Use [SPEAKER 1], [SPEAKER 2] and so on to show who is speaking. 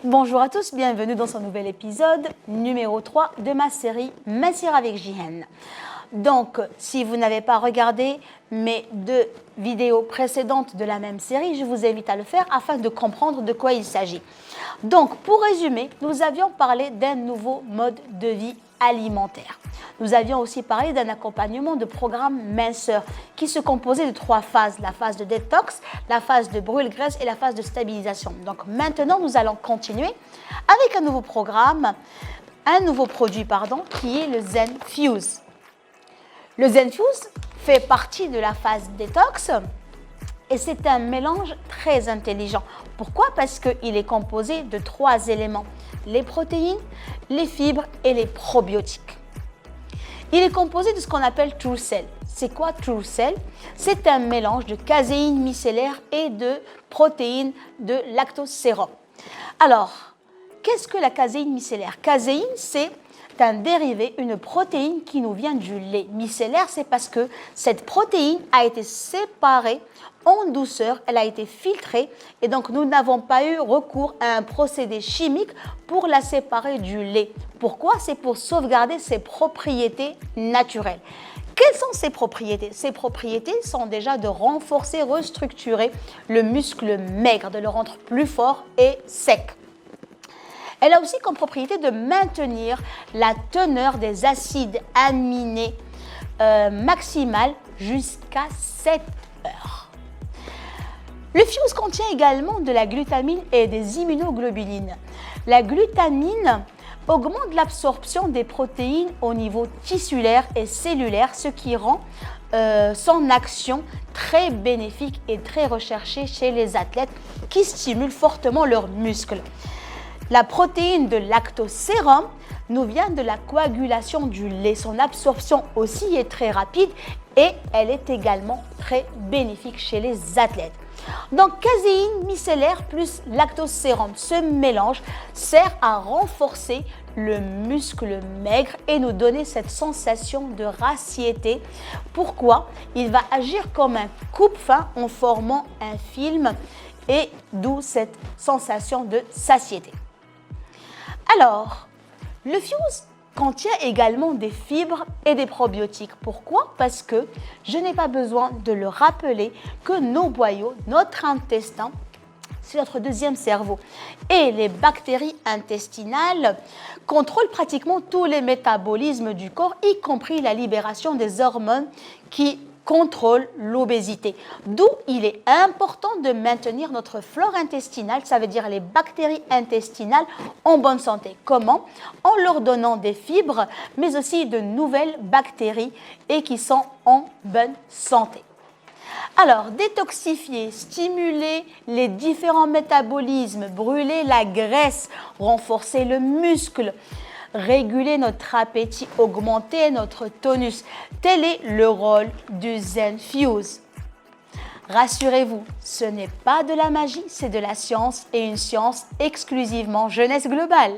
[SPEAKER 1] Bonjour à tous, bienvenue dans ce nouvel épisode numéro 3 de ma série Mincir avec Jihen. Donc, si vous n'avez pas regardé mes 2 vidéos précédentes de la même série, je vous invite à le faire afin de comprendre de quoi il s'agit. Donc, pour résumer, nous avions parlé d'un nouveau mode de vie alimentaire. Nous avions aussi parlé d'un accompagnement de programme minceur qui se composait de 3 phases, la phase de détox, la phase de brûle-graisse et la phase de stabilisation. Donc maintenant, nous allons continuer avec un nouveau programme, un nouveau produit, qui est le Zen Fuse. Le Zen Fuse fait partie de la phase détox et c'est un mélange très intelligent. Pourquoi? Parce qu'il est composé de 3 éléments, les protéines, les fibres et les probiotiques. Il est composé de ce qu'on appelle TrueCell. C'est quoi TrueCell? C'est un mélange de caséine micellaire et de protéines de lactosérum. Alors, qu'est-ce que la caséine micellaire? Caséine, c'est un dérivé, une protéine qui nous vient du lait. Micellaire, c'est parce que cette protéine a été séparée en douceur, elle a été filtrée et donc nous n'avons pas eu recours à un procédé chimique pour la séparer du lait. Pourquoi? C'est pour sauvegarder ses propriétés naturelles. Quelles sont ces propriétés? Ces propriétés sont déjà de renforcer, restructurer le muscle maigre, de le rendre plus fort et sec. Elle a aussi comme propriété de maintenir la teneur des acides aminés maximale jusqu'à 7 heures. Le Fuse contient également de la glutamine et des immunoglobulines. La glutamine augmente l'absorption des protéines au niveau tissulaire et cellulaire, ce qui rend son action très bénéfique et très recherchée chez les athlètes qui stimulent fortement leurs muscles. La protéine de lactosérum nous vient de la coagulation du lait. Son absorption aussi est très rapide et elle est également très bénéfique chez les athlètes. Donc, caséine micellaire plus lactosérum, ce mélange sert à renforcer le muscle maigre et nous donner cette sensation de satiété. Pourquoi? Il va agir comme un coupe-faim en formant un film et d'où cette sensation de satiété. Alors, le Fuse contient également des fibres et des probiotiques. Pourquoi? Parce que je n'ai pas besoin de le rappeler que nos boyaux, notre intestin, c'est notre deuxième cerveau. Et les bactéries intestinales contrôlent pratiquement tous les métabolismes du corps, y compris la libération des hormones qui contrôle l'obésité. D'où il est important de maintenir notre flore intestinale, ça veut dire les bactéries intestinales en bonne santé. Comment? En leur donnant des fibres, mais aussi de nouvelles bactéries et qui sont en bonne santé. Alors, détoxifier, stimuler les différents métabolismes, brûler la graisse, renforcer le muscle, réguler notre appétit, augmenter notre tonus. Tel est le rôle du Zen Fuse. Rassurez-vous, ce n'est pas de la magie, c'est de la science et une science exclusivement jeunesse globale.